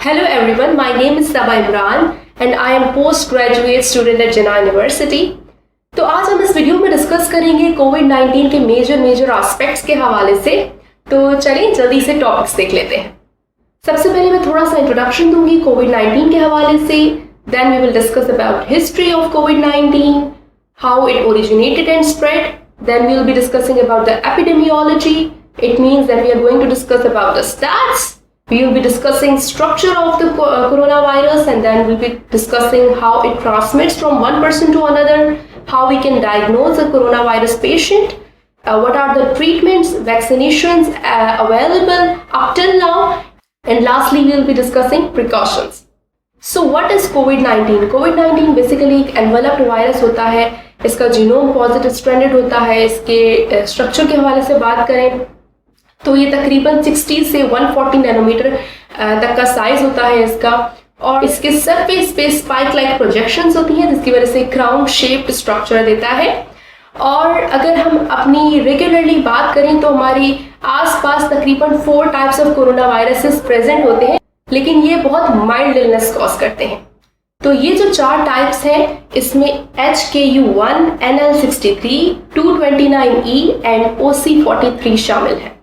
Hello everyone, my name is Saba Imran and I am postgraduate student at Jinnah University. तो आज हम इस video में discuss करेंगे कोविड-19 के मेजर एस्पेक्ट्स के हवाले से। तो चलिए जल्दी से टॉपिक्स देख लेते हैं। सबसे पहले मैं थोड़ा सा इंट्रोडक्शन दूंगी कोविड-19 के हवाले से, then we will discuss about history of कोविड-19, how it originated and spread, then we will be discussing about the epidemiology. It means that we are going to discuss about the stats. We will be discussing structure of the coronavirus, and then we'll be discussing how it transmits from one person to another, how we can diagnose a coronavirus patient, what are the treatments, vaccinations available up till now, and lastly we will be discussing precautions. So what is COVID-19? COVID-19 basically एक enveloped virus होता है. इसका genome positive stranded होता है. इसके structure के हवाले से बात करें तो ये तकरीबन 60 से 140 नैनोमीटर तक का साइज होता है इसका, और इसके सरफेस पे स्पाइक लाइक प्रोजेक्शंस होती हैं जिसकी वजह से क्राउन शेप्ड स्ट्रक्चर देता है. और अगर हम अपनी रेगुलरली बात करें तो हमारी आसपास तकरीबन 4 types of corona viruses present होते हैं, लेकिन ये बहुत माइल्ड इलनेस कॉज करते हैं. तो ये जो 4 टाइप्स हैं इसमें HKU1, NL63, 229E and OC43 शामिल है.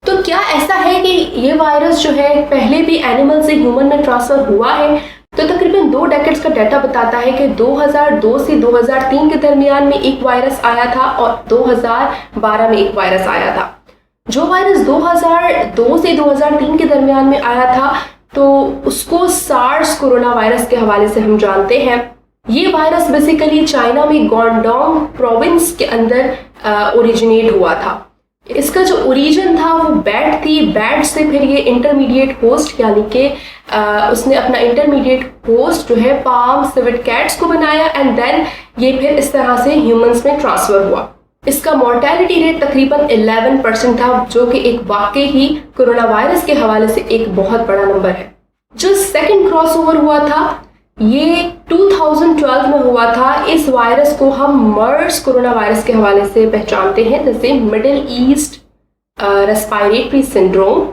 तो क्या ऐसा है कि ये वायरस जो है पहले भी एनिमल से ह्यूमन में ट्रांसफर हुआ है? तो तकरीबन 2 डेकेड्स का डाटा बताता है कि 2002 से 2003 के दरमियान में एक वायरस आया था और 2012 में एक वायरस आया था. जो वायरस 2002 से 2003 के दरमियान में आया था तो उसको सार्स कोरोना वायरस के हवाले से हम जानते हैं. ये वायरस बेसिकली चाइना में गुआंगडोंग प्रोविंस के अंदर ओरिजिनेट हुआ था. इसका जो ओरिजिन था वो बैट थी. बैट से फिर ये इंटरमीडिएट होस्ट यानी कि उसने अपना इंटरमीडिएट होस्ट जो है पाम सिविट कैट्स को बनाया एंड देन ये फिर इस तरह से ह्यूमंस में ट्रांसफर हुआ. इसका मोर्टेलिटी रेट तकरीबन 11% था, जो कि एक वाकई ही कोरोना वायरस के हवाले से एक बहुत बड़ा नंबर है. जो सेकंड क्रॉसओवर हुआ था ये 2012 में हुआ था. इस वायरस को हम मर्स कोरोना वायरस के हवाले से पहचानते हैं, जैसे मिडिल ईस्ट रेस्पिरेटरी सिंड्रोम.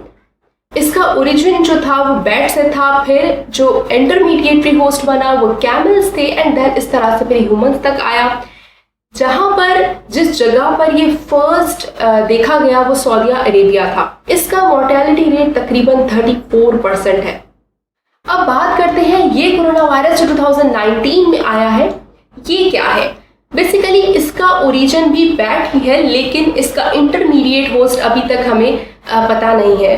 इसका ओरिजिन जो था वो बैट से था, फिर जो इंटरमीडिएटरी होस्ट बना वो कैमल्स थे एंड देन इस तरह से फिर ह्यूमंस तक आया. जहां पर जिस जगह पर ये फर्स्ट देखा गया वो सऊदी अरेबिया था. इसका मोर्टेलिटी रेट तकरीबन 34% है. अब बात करते हैं ये कोरोना वायरस जो 2019 में आया है ये क्या है. बेसिकली इसका ओरिजिन भी बैट ही है, लेकिन इसका इंटरमीडिएट होस्ट अभी तक हमें पता नहीं है.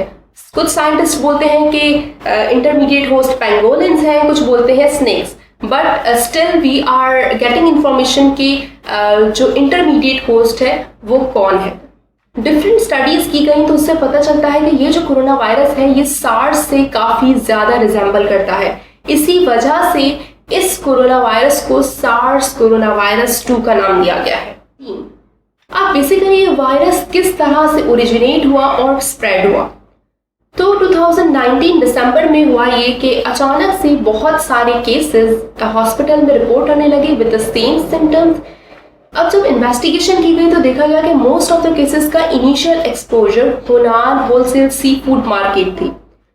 कुछ साइंटिस्ट बोलते हैं कि इंटरमीडिएट होस्ट पेंगोलिन्स हैं, कुछ बोलते हैं snakes, but still we are getting information कि जो इंटरमीडिएट होस्ट है वो कौन है. डिफरेंट स्टडीज की गई तो उससे पता चलता है कि ये जो कोरोना वायरस है ये सार्स से काफी ज्यादा रिजेंबल करता है. इसी वजह से इस कोरोना वायरस को सार्स कोरोना वायरस 2 का नाम दिया गया है. अब बेसिकली ये वायरस किस तरह से ओरिजिनेट हुआ और स्प्रेड हुआ. तो 2019 दिसंबर में हुआ ये कि अचानक से बहुत सारे केसेस हॉस्पिटल में रिपोर्ट होने लगे विद द सेम सिम्टम्स. अब जब इन्वेस्टिगेशन की गई तो देखा गया कि मोस्ट ऑफ द केसेस का इनिशियल एक्सपोजर हुनान होलसेल सी फूड मार्केट थी.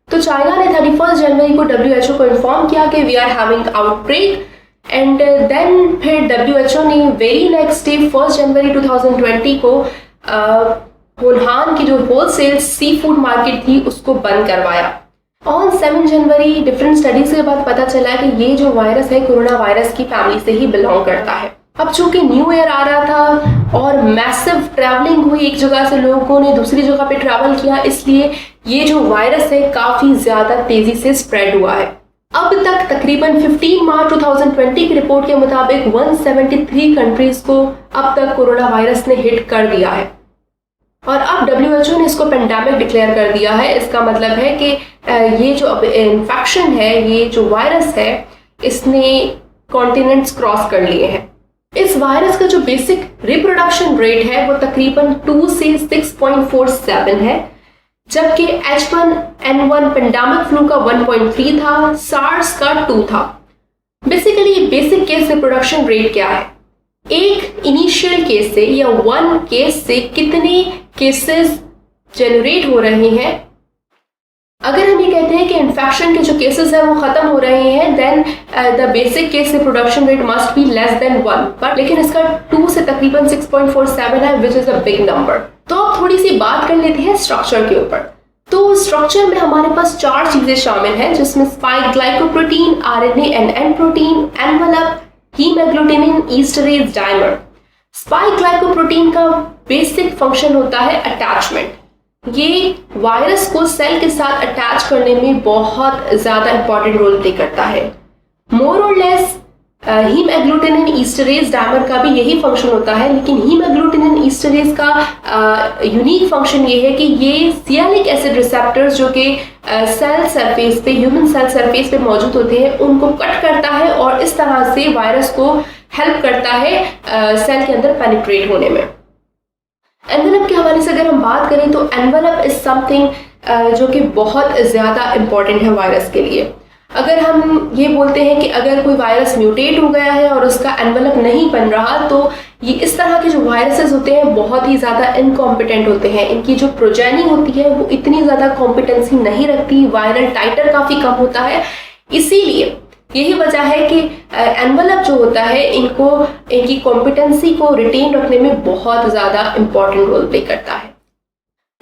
तो चाइना ने 31 जनवरी को WHO को इन्फॉर्म किया कि we are having outbreak and then फिर WHO ने वेरी नेक्स्ट डे 1 जनवरी 2020 को हुनान की जो होलसेल सी फूड मार्केट थी उसको बंद करवाया. ऑन 7 जनवरी डिफरेंट स्टडीज के बाद पता चला कि ये जो वायरस है कोरोना वायरस की फैमिली से ही बिलोंग करता है. अब चूंकि न्यू ईयर आ रहा था और मैसिव ट्रैवलिंग हुई, एक जगह से लोगों ने दूसरी जगह पे ट्रैवल किया, इसलिए ये जो वायरस है काफी ज्यादा तेजी से स्प्रेड हुआ है. अब तक तकरीबन 15 मार्च 2020 की रिपोर्ट के मुताबिक 173 कंट्रीज को अब तक कोरोना वायरस ने हिट कर दिया है और अब WHO ने इसको पेंडेमिक डिक्लेयर कर दिया है. इसका मतलब है कि ये जो अब इन्फेक्शन है, ये जो वायरस है, इसने कॉन्टिनेंट्स क्रॉस कर लिए हैं. इस वायरस का जो बेसिक रिप्रोडक्शन रेट है वो तकरीबन 2 से 6.47 है, जबकि H1N1 पेंडेमिक फ्लू का 1.3 था, सार्स का 2 था. Basically basic case reproduction rate क्या है? एक इनिशियल केस से या 1 केस से कितने केसेस जनरेट हो रहे हैं अगर हम ये कहते हैं कि इन्फेक्शन के जो केसेस हैं वो खत्म हो रहे हैं, then the basic case reproduction rate must be less than 1, but लेकिन इसका 2 से तकरीबन 6.47 है, which is a big number. तो अब थोड़ी सी बात कर लेते हैं स्ट्रक्चर के ऊपर। तो स्ट्रक्चर में हमारे पास 4 चीजें शामिल हैं, जिसमें spike glycoprotein, RNA and N protein, envelope, haemagglutinin, esterase, dimer. Spike glycoprotein का बेसिक फंक्शन होता है अटैचमेंट। ये वायरस को सेल के साथ अटैच करने में बहुत ज्यादा इंपॉर्टेंट रोल प्ले करता है। मोर और लेस हीमोग्लूटिनिन, ईस्टरेज, डाइमर का भी यही फंक्शन होता है, लेकिन हीमोग्लूटिनिन, ईस्टरेज का यूनिक फंक्शन ये है कि ये सियालिक एसिड रिसेप्टर्स जो कि सेल सरफेस पे, ह्यूमन सेल सरफेस पे मौजूद होते हैं, उनको कट करता है और इस तरह से वायरस को हेल्प करता है सेल के अंदर पेनिट्रेट होने में। एनवेलप के हवाले से अगर हम बात करें तो एनवेलप इज समथिंग जो कि बहुत ज़्यादा इम्पॉर्टेंट है वायरस के लिए। अगर हम ये बोलते हैं कि अगर कोई वायरस म्यूटेट हो गया है और उसका एनवेलप नहीं बन रहा, तो ये इस तरह के जो वायरसेस होते हैं बहुत ही ज़्यादा इनकॉम्पिटेंट होते हैं। इनकी जो प्रोजेनी होती है वो इतनी ज़्यादा कॉम्पिटेंसी नहीं रखती, वायरल टाइटर काफ़ी कम होता है। इसीलिए यही वजह है कि एनवेलप जो होता है इनकी कॉम्पिटेंसी को रिटेन रखने में बहुत ज़्यादा इंपॉर्टेंट रोल प्ले करता है।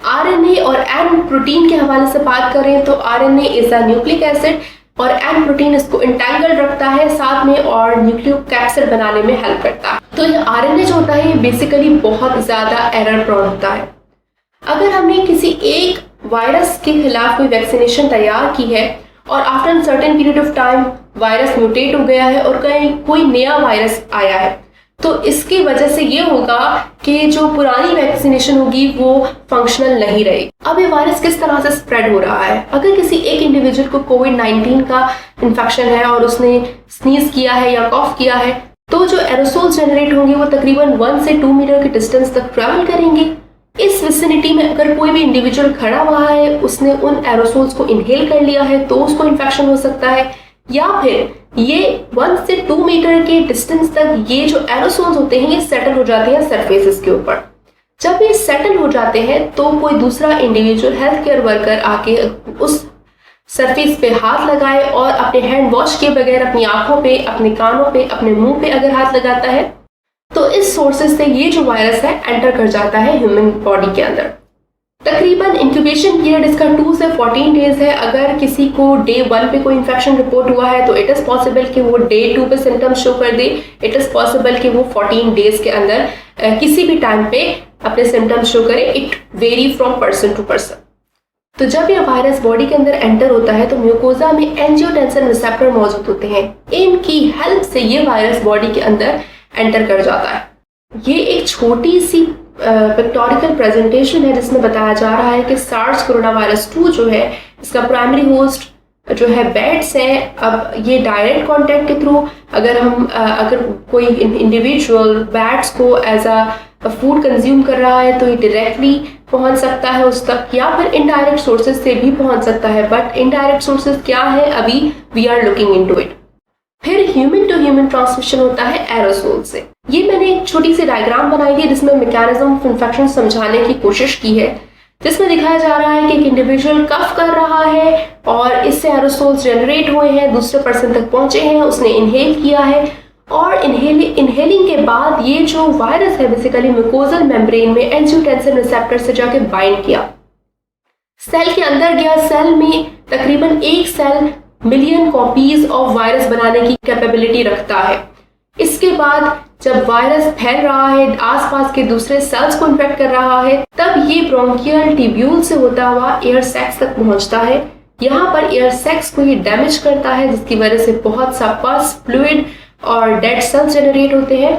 आरएनए और एन प्रोटीन के हवाले से बात करें तो RNA is a nucleic acid और एन प्रोटीन इसको इंटैंगल रखता है साथ में और न्यूक्लियोकैप्सिड बनाने में हेल्प करता है। तो ये आरएनए जो होता है ये बेसिकली बहुत ज़्यादा एरर प्रोन होता है। अगर हमने किसी एक वायरस के खिलाफ कोई वैक्सीनेशन तैयार की है और after certain period of time virus mutate हो गया है और कहीं कोई नया वायरस आया है, तो इसकी वजह से ये होगा कि जो पुरानी वैक्सीनेशन होगी वो फंक्शनल नहीं रहेगी। अब ये वायरस किस तरह से स्प्रेड हो रहा है? अगर किसी एक इंडिविजुअल को कोविड-19 का इन्फेक्शन है और उसने स्नीज किया है या कॉफ किया है, तो जो एरोसोल्स जनरेट होंगे वो तकरीबन 1 से 2 मीटर के डिस्टेंस तक ट्रैवल करेंगे। इस विसिनिटी में अगर कोई भी इंडिविजुअल खड़ा हुआ है, उसने उन एरोसोल्स को इनहेल कर लिया है, तो उसको इन्फेक्शन हो सकता है। या फिर ये 1 से 2 मीटर के डिस्टेंस तक ये जो एरोसोल्स होते हैं ये सेटल हो जाते हैं सरफेसेस के ऊपर। जब ये सेटल हो जाते हैं तो कोई दूसरा इंडिविजुअल हेल्थ केयर वर्कर आके उस सरफेस पे हाथ लगाए और अपने हैंड वॉश के बगैर अपनी आंखों पे, अपने कानों पे, अपने मुंह पे अगर हाथ लगाता है तो इस सोर्सेज से ये जो वायरस है एंटर कर जाता है ह्यूमन बॉडी के अंदर। तकरीबन इंक्यूबेशन पीरियड इसका 2 से 14 डेज है। अगर किसी को डे 1 पे कोई इन्फेक्शन रिपोर्ट हुआ है तो इट इज़ पॉसिबल कि वो डे 2 पे सिम्टम्स शो कर दे। इट इज़ पॉसिबल कि वो 14 डेज के अंदर किसी भी टाइम पे अपने सिम्टम्स शो करे। It vary from person to person. तो जब ये वायरस बॉडी के अंदर एंटर होता है तो म्यूकोजा में एंजियोटेंसिन रिसेप्टर मौजूद होते हैं। इनकी हेल्प से ये वायरस बॉडी के अंदर एंटर कर जाता है। ये एक छोटी सी पिक्टोरिकल प्रेजेंटेशन है जिसमें बताया जा रहा है कि सार्स कोरोना वायरस 2 जो है इसका प्राइमरी होस्ट जो है बैट्स है। अब ये डायरेक्ट कांटेक्ट के थ्रू अगर कोई इंडिविजुअल बैट्स को एज अ फूड कंज्यूम कर रहा है तो ये डायरेक्टली पहुंच सकता है उस तक, या फिर इनडायरेक्ट सोर्सेज से भी पहुंच सकता है। बट इनडायरेक्ट सोर्सेज क्या है अभी we are looking into it. फिर ह्यूमन टू ह्यूमन ट्रांसमिशन होता है एरोसोल से। ये मैंने एक छोटी सी डायग्राम बनाई है जिसमें मैकेनिज्म ऑफ इन्फेक्शन समझाने की कोशिश की है, जिसमें दिखाया जा रहा है कि एक इंडिविजुअल कफ कर रहा है और इससे एरोसोल्स जनरेट हुए हैं, दूसरे पर्सन तक पहुंचे हैं, उसने इनहेल किया है और इनहेलिंग के बाद ये जो वायरस है बेसिकली म्यूकोजल मेम्ब्रेन में एंजियोटेंसिन रिसेप्टर से जाके बाइंड किया, सेल के अंदर गया। सेल में तकरीबन 1 cell million copies of virus बनाने की कैपेबिलिटी रखता है। इसके बाद जब वायरस फैल रहा है, आसपास के दूसरे सेल्स को इन्फेक्ट कर रहा है, तब ये ब्रोंकियल ट्यूब्यूल से होता हुआ एयर सैक्स तक पहुंचता है। यहाँ पर एयर सैक्स को ये डैमेज करता है जिसकी वजह से बहुत सा पस, फ्लूइड और डेड सेल्स जनरेट होते हैं।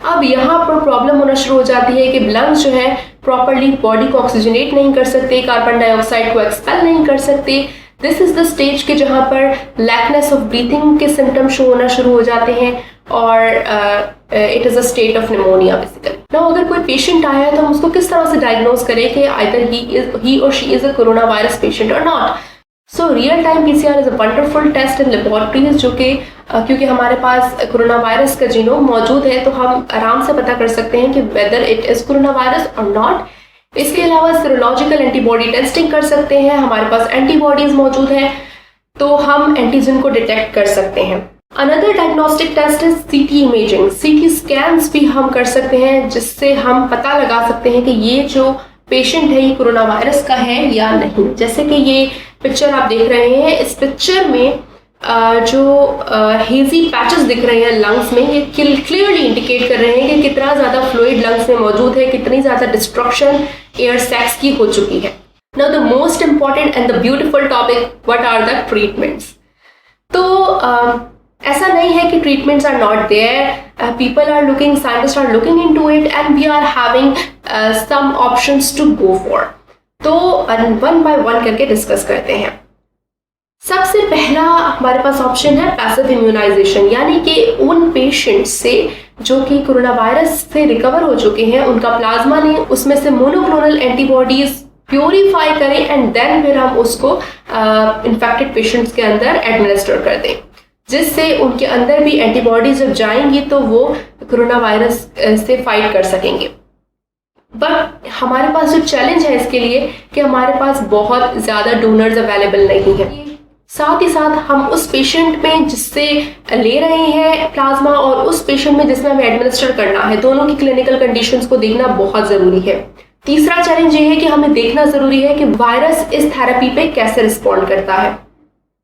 अब यहाँ पर प्रॉब्लम होना शुरू हो जाती है कि लंग्स जो है प्रॉपरली बॉडी को ऑक्सीजनेट नहीं कर सकते, कार्बन डाइऑक्साइड को एक्सपेल नहीं कर सकते। दिस इज द स्टेज के जहाँ पर लैकनेस ऑफ ब्रीथिंग के सिम्टम शो होना शुरू हो जाते हैं और it is a state of pneumonia basically. Now अगर कोई पेशेंट आया है तो हम उसको किस तरह से डायग्नोज करें कि आइदर ही और she is a corona virus patient और not. So real time PCR is a wonderful test in laboratories जो कि क्योंकि हमारे पास कोरोना वायरस का जीनोम मौजूद है तो हम आराम से पता कर सकते हैं कि whether it is corona virus और नॉट। इसके अलावा सीरोलॉजिकल एंटीबॉडी टेस्टिंग कर सकते हैं, हमारे पास एंटीबॉडीज मौजूद हैं तो हम एंटीजन को डिटेक्ट कर सकते हैं। अनदर डायग्नोस्टिक टेस्ट इज सीटी इमेजिंग। सीटी स्कैन्स भी हम कर सकते हैं जिससे हम पता लगा सकते हैं कि ये जो पेशेंट है ये कोरोना वायरस का है या नहीं। जैसे कि ये पिक्चर आप देख रहे हैं, इस पिक्चर में जो हेजी पैचेस दिख रहे हैं लंग्स में, ये क्लियरली इंडिकेट कर रहे हैं कि कितना ज़्यादा फ्लूइड लंग्स में मौजूद है, कितनी ज़्यादा डिस्ट्रक्शन एयर सैक्स की हो चुकी है। Now the most important and the beautiful topic, what are the treatments. तो ऐसा नहीं है कि treatments are not there, people are looking, scientist are looking into it and we are having some options to go for. तो one by one करके discuss करते हैं। सबसे पहला हमारे पास ऑप्शन है पैसिव इम्यूनाइजेशन, यानी कि उन पेशेंट्स से जो कि कोरोना वायरस से रिकवर हो चुके हैं, उनका प्लाज्मा लें, उसमें से मोनोक्लोनल एंटीबॉडीज प्योरीफाई करें एंड देन फिर हम उसको इन्फेक्टेड पेशेंट्स के अंदर एडमिनिस्टर कर दें, जिससे उनके अंदर भी एंटीबॉडीज जब जाएंगी तो वो कोरोना वायरस से फाइट कर सकेंगे। बट हमारे पास जो चैलेंज है इसके लिए कि हमारे पास बहुत ज़्यादा डोनर्स अवेलेबल नहीं है। साथ ही साथ हम उस पेशेंट में जिससे ले रहे हैं प्लाज्मा और उस पेशेंट में जिसमें हमें एडमिनिस्टर करना है, दोनों की क्लिनिकल कंडीशंस को देखना बहुत ज़रूरी है। तीसरा चैलेंज ये है कि हमें देखना ज़रूरी है कि वायरस इस थेरेपी पे कैसे रिस्पॉन्ड करता है।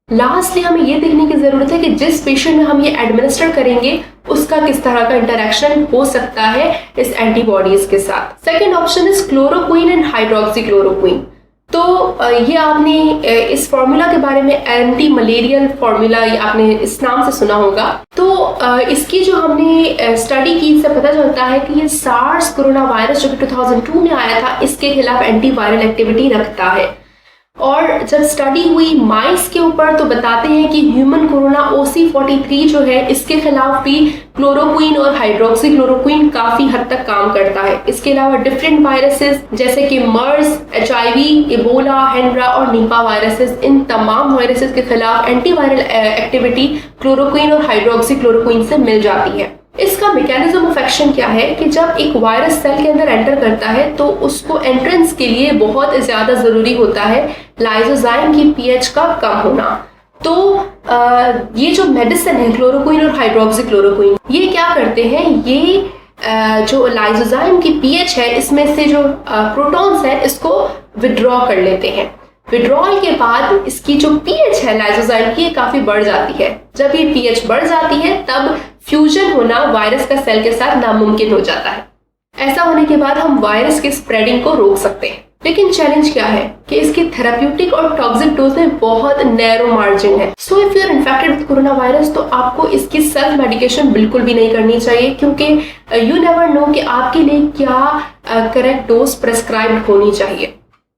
लास्टली हमें ये देखने की ज़रूरत है कि जिस पेशेंट में हम ये एडमिनिस्टर करेंगे उसका किस तरह का इंटरेक्शन हो सकता है इस एंटीबॉडीज के साथ। Second option is chloroquine and hydroxychloroquine. तो ये आपने इस फॉर्मूला के बारे में, एंटी मलेरियल फॉर्मूला, ये आपने इस नाम से सुना होगा। तो इसकी जो हमने स्टडी की, इससे पता चलता है कि ये सार्स कोरोना वायरस जो कि 2002 में आया था, इसके खिलाफ एंटीवायरल एक्टिविटी रखता है। और जब स्टडी हुई माइस के ऊपर तो बताते हैं कि ह्यूमन कोरोना OC43 जो है, इसके खिलाफ भी क्लोरोक्विन और हाइड्रोक्सीक्लोरोक्विन काफी हद तक काम करता है। इसके अलावा डिफरेंट वायरसेस जैसे कि मर्स, HIV, इबोला, हेंड्रा और नीपा वायरसेस, इन तमाम वायरसेस के खिलाफ एंटीवायरल एक्टिविटी क्लोरोक्विन और हाइड्रोक्सीक्लोरोक्विन से मिल जाती है। इसका मैकेनिज्म ऑफ एक्शन क्या है कि जब एक वायरस सेल के अंदर एंटर करता है तो उसको एंट्रेंस के लिए बहुत ज्यादा जरूरी होता है लाइसोजाइम की pH का कम होना। तो ये जो मेडिसिन है क्लोरोक्विन और हाइड्रोक्सीक्लोरोक्विन, ये क्या करते हैं, ये जो लाइसोजाइम की pH है इसमें से जो प्रोटॉन्स है इसको विड्रॉ कर लेते हैं। विड्रॉल के बाद इसकी जो pH है लाइसोजाइम की, ये काफी बढ़ जाती है। जब ये pH बढ़ जाती है तब फ्यूजन होना वायरस का सेल के साथ नामुमकिन हो जाता है। ऐसा होने के बाद हम वायरस की स्प्रेडिंग को रोक सकते हैं। लेकिन चैलेंज क्या है कि इसकी थेराप्यूटिक और टॉक्सिक डोज में बहुत नैरो मार्जिन है। So if you are infected with corona virus तो आपको इसकी सेल्फ मेडिकेशन बिल्कुल भी नहीं करनी चाहिए, क्योंकि यू नेवर नो कि आपके लिए क्या करेक्ट डोज प्रेस्क्राइब्ड होनी चाहिए।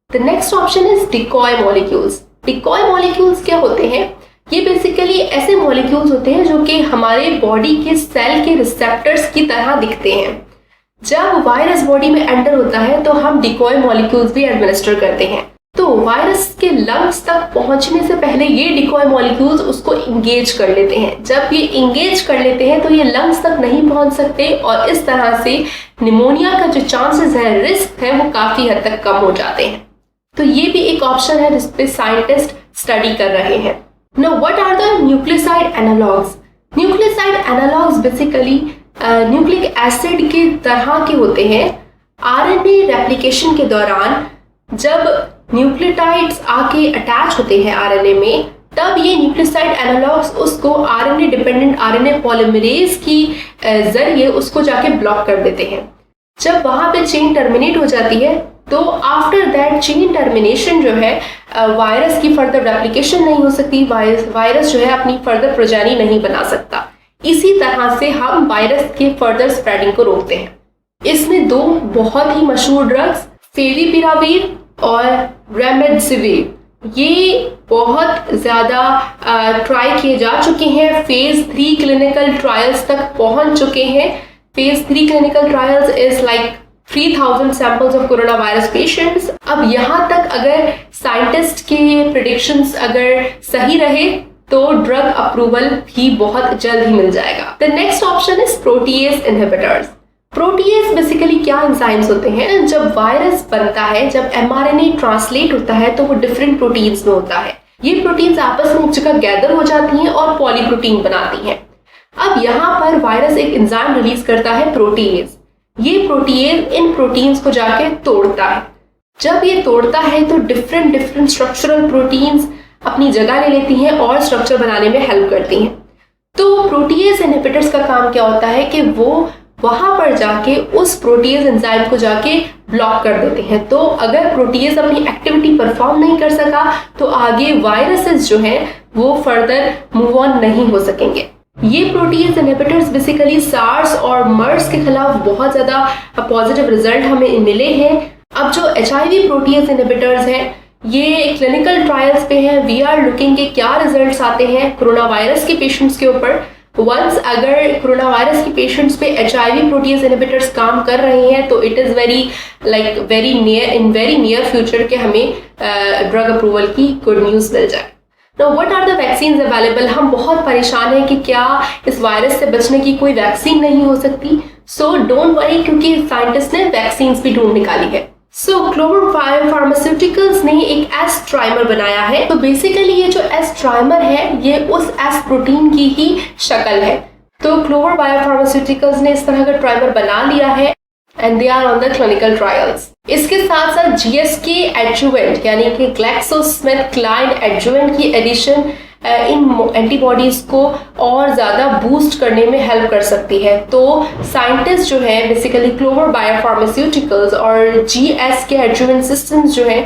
The next option is decoy molecules. Decoy molecules क्या होते हैं? ये बेसिकली ऐसे मॉलिक्यूल्स होते हैं जो कि हमारे बॉडी के सेल के रिसेप्टर्स की तरह दिखते हैं। जब वायरस बॉडी में एंटर होता है तो हम डिकॉय मॉलिक्यूल्स भी एडमिनिस्टर करते हैं। तो वायरस के लंग्स तक पहुंचने से पहले ये डिकॉय मॉलिक्यूल्स उसको इंगेज कर लेते हैं। जब ये इंगेज कर लेते हैं तो ये लंग्स तक नहीं पहुंच सकते और इस तरह से निमोनिया का जो चांसेस है, रिस्क है, वो काफी हद तक कम हो जाते हैं। तो ये भी एक ऑप्शन है जिस पे साइंटिस्ट स्टडी कर रहे हैं। Now, what are the nucleoside analogs? Nucleoside analogs basically nucleic acid के तरह के होते हैं। RNA रेप्लिकेशन के दौरान जब न्यूक्लियोटाइड्स आके अटैच होते हैं RNA में, तब ये न्यूक्लियोसाइड एनालॉग्स उसको RNA डिपेंडेंट RNA पॉलीमरेज की जरिए उसको जाके ब्लॉक कर देते हैं। जब वहां पे चेन टर्मिनेट हो जाती है तो आफ्टर दैट चेन टर्मिनेशन जो है वायरस की फर्दर रेप्लिकेशन नहीं हो सकती, वायरस जो है अपनी फर्दर प्रोजेनी नहीं बना सकता। इसी तरह से हम वायरस के फर्दर स्प्रेडिंग को रोकते हैं। इसमें दो बहुत ही मशहूर ड्रग्स फेविपिराविर और रेमडेसिविर, ये बहुत ज़्यादा ट्राई किए जा चुके हैं, फेज 3 क्लिनिकल ट्रायल्स तक पहुंच चुके हैं। Phase 3 clinical trials is like 3000 samples of corona virus patients. अब यहाँ तक अगर साइंटिस्ट के प्रेडिक्शंस अगर सही रहे तो ड्रग अप्रूवल भी बहुत जल्द ही मिल जाएगा। The next option is protease inhibitors. Protease basically क्या एंजाइम्स होते हैं? जब वायरस बनता है, जब एमआरएनए ट्रांसलेट होता है तो वो डिफरेंट प्रोटीन्स में होता है। ये प्रोटीन्स आपस में एक जगह गैदर हो जाती हैं और पॉलीप्रोटीन बनाती हैं। अब यहाँ पर वायरस एक एंजाइम रिलीज करता है प्रोटीएज। ये प्रोटीएज इन प्रोटीन्स को जाके तोड़ता है। जब ये तोड़ता है तो डिफरेंट स्ट्रक्चरल प्रोटीन्स अपनी जगह ले लेती हैं और स्ट्रक्चर बनाने में हेल्प करती हैं। तो प्रोटीएज इनहिबिटर्स का काम क्या होता है कि वो वहां पर जाके उस प्रोटीएज एंजाइम को जाके ब्लॉक कर देते हैं। तो अगर प्रोटीएज अपनी एक्टिविटी परफॉर्म नहीं कर सका तो आगे वायरसेस जो हैं वो फर्दर मूव ऑन नहीं हो सकेंगे। ये प्रोटीएज इनहिबिटर्स बेसिकली सार्स और मर्स के खिलाफ बहुत ज्यादा पॉजिटिव रिजल्ट हमें मिले हैं। अब जो HIV प्रोटीएज इनहिबिटर्स हैं ये क्लिनिकल ट्रायल्स पे हैं। वी आर लुकिंग के क्या रिजल्ट्स आते हैं कोरोना वायरस के पेशेंट्स के ऊपर। वंस अगर कोरोना वायरस के पेशेंट्स पे HIV प्रोटीएज इनहिबिटर्स काम कर रहे हैं तो it is very near future के हमें ड्रग अप्रूवल की गुड न्यूज मिल जाए। Now, what are the vaccines available? हम बहुत परेशान हैं कि क्या इस वायरस से बचने की कोई वैक्सीन नहीं हो सकती। So don't worry, क्योंकि साइंटिस्ट ने वैक्सीन भी ढूंढ निकाली है। So Clover Biopharmaceuticals ने एक एस ट्राइमर बनाया है। तो बेसिकली ये जो एस ट्राइमर है ये उस एस प्रोटीन की ही शक्ल है। तो Clover Biopharmaceuticals ने इस तरह का ट्राइमर बना लिया है and they are on the clinical trials. इसके साथ साथ GSK एडजुवेंट यानी कि GlaxoSmithKline एडजुवेंट की एडिशन इन एंटीबॉडीज को और ज्यादा बूस्ट करने में हेल्प कर सकती है। तो साइंटिस्ट जो है बेसिकली क्लोवर बायोफार्मास्यूटिकल्स और GSK एडजुवेंट सिस्टम्स जो है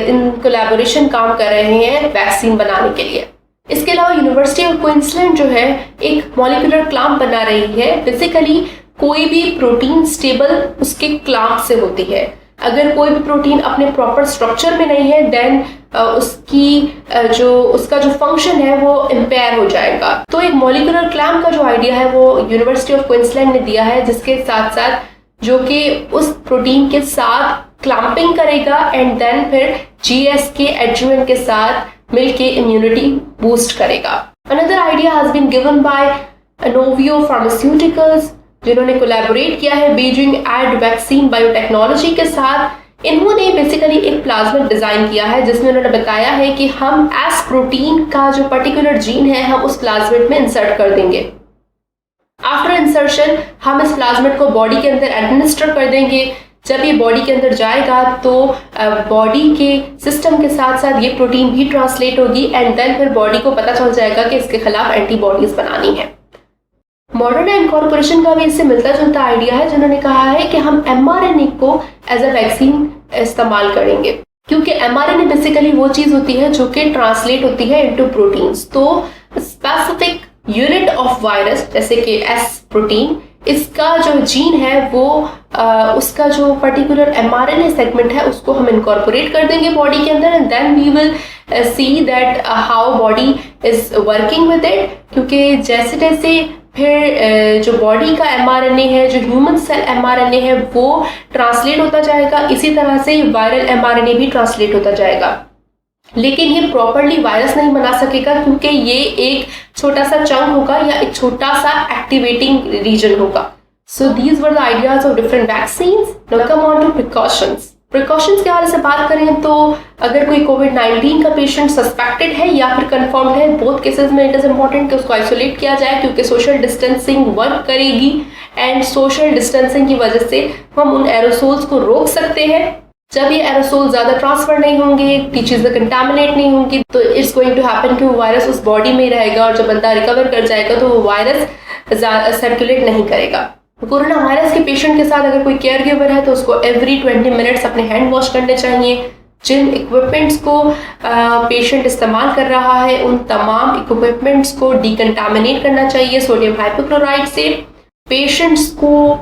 इन कोलैबोरेशन काम कर रहे हैं वैक्सीन बनाने के लिए। इसके अलावा यूनिवर्सिटी ऑफ क्वींसलैंड जो है एक मॉलिक्यूलर क्लैंप बना रही है। बेसिकली कोई भी प्रोटीन स्टेबल उसके क्लैंप से होती है। अगर कोई भी प्रोटीन अपने प्रॉपर स्ट्रक्चर में नहीं है देन उसका जो फंक्शन है वो इम्पेयर हो जाएगा। तो एक मॉलिक्यूलर क्लैंप का जो आइडिया है वो यूनिवर्सिटी ऑफ क्वींसलैंड ने दिया है, जिसके साथ साथ जो कि उस प्रोटीन के साथ क्लैंपिंग करेगा एंड देन फिर GSK एडजुवेंट के साथ मिलके इम्यूनिटी बूस्ट करेगा। Another idea has been given by Inovio Pharmaceuticals, जिन्होंने कोलैबोरेट किया है बीजिंग एड वैक्सीन बायोटेक्नोलॉजी के साथ। इन्होंने बेसिकली एक प्लाज्मिड डिजाइन किया है जिसमें उन्होंने बताया है कि हम एस प्रोटीन का जो पर्टिकुलर जीन है हम उस प्लाज्मिड में इंसर्ट कर देंगे। आफ्टर इंसर्शन हम इस प्लाज्मिड को बॉडी के अंदर एडमिनिस्टर कर देंगे। जब ये बॉडी के अंदर जाएगा तो बॉडी के सिस्टम के साथ साथ ये प्रोटीन भी ट्रांसलेट होगी एंड देन फिर बॉडी को पता चल जाएगा कि इसके खिलाफ एंटीबॉडीज बनानी है। मॉडर्ना इनकॉर्पोरेशन का भी इससे मिलता जुलता आइडिया है, जिन्होंने कहा है कि हम mRNA को एज अ वैक्सीन इस्तेमाल करेंगे, क्योंकि mRNA बेसिकली वो चीज होती है जो कि ट्रांसलेट होती है इनटू प्रोटीन्स। तो स्पेसिफिक यूनिट ऑफ वायरस जैसे कि एस प्रोटीन, इसका जो जीन है वो उसका जो पर्टिकुलर mRNA सेगमेंट है उसको हम इनकॉर्पोरेट कर देंगे बॉडी के अंदर and then we will see that how body is working with it. क्योंकि जैसे जैसे फिर जो बॉडी का mRNA है, जो ह्यूमन सेल mRNA है वो ट्रांसलेट होता जाएगा, इसी तरह से वायरल mRNA भी ट्रांसलेट होता जाएगा। लेकिन ये प्रॉपरली वायरस नहीं बना सकेगा क्योंकि ये एक छोटा सा चंक होगा या एक छोटा सा एक्टिवेटिंग रीजन होगा। So these were the ideas of different vaccines. Now come on to precautions. Precautions के हवाले से बात करें तो अगर कोई कोविड-19 का पेशेंट सस्पेक्टेड है या फिर कंफर्म है, बोथ केसेस में इट इज इम्पोर्टेंट कि उसको आइसोलेट किया जाए क्योंकि सोशल डिस्टेंसिंग वर्क करेगी एंड सोशल डिस्टेंसिंग की वजह से हम उन एरोसोल्स को रोक सकते हैं। जब ये एरोसोल ज्यादा ट्रांसफर नहीं होंगे, चीजें कंटामिनेट नहीं होंगी तो इट्स गोइंग टू हैपन कि वो वायरस उस बॉडी में ही रहेगा और जब बंदा रिकवर कर जाएगा तो वो वायरस सर्कुलेट नहीं करेगा। कोरोना वायरस के पेशेंट के साथ अगर कोई केयर गिवर है तो उसको एवरी 20 मिनट्स अपने हैंड वॉश करने चाहिए। जिन इक्विपमेंट्स को पेशेंट इस्तेमाल कर रहा है उन तमाम इक्विपमेंट्स को डिकंटामिनेट करना चाहिए सोडियम हाइपोक्लोराइड से। पेशेंट्स को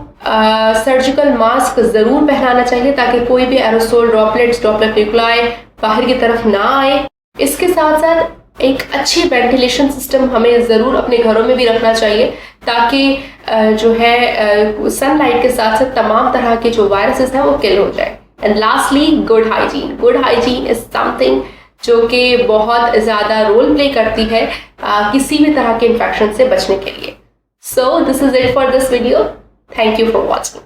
सर्जिकल मास्क जरूर पहनाना चाहिए ताकि कोई भी एरोसोल ड्रॉपलेट न्यूक्लाई बाहर की तरफ ना आए। इसके साथ साथ एक अच्छी वेंटिलेशन सिस्टम हमें ज़रूर अपने घरों में भी रखना चाहिए ताकि जो है सनलाइट के साथ साथ तमाम तरह के जो वायरसेस हैं वो किल हो जाए। And lastly good hygiene. Good hygiene is something जो कि बहुत ज़्यादा रोल प्ले करती है किसी भी तरह के इन्फेक्शन से बचने के लिए। So this is it for this video. Thank you for watching.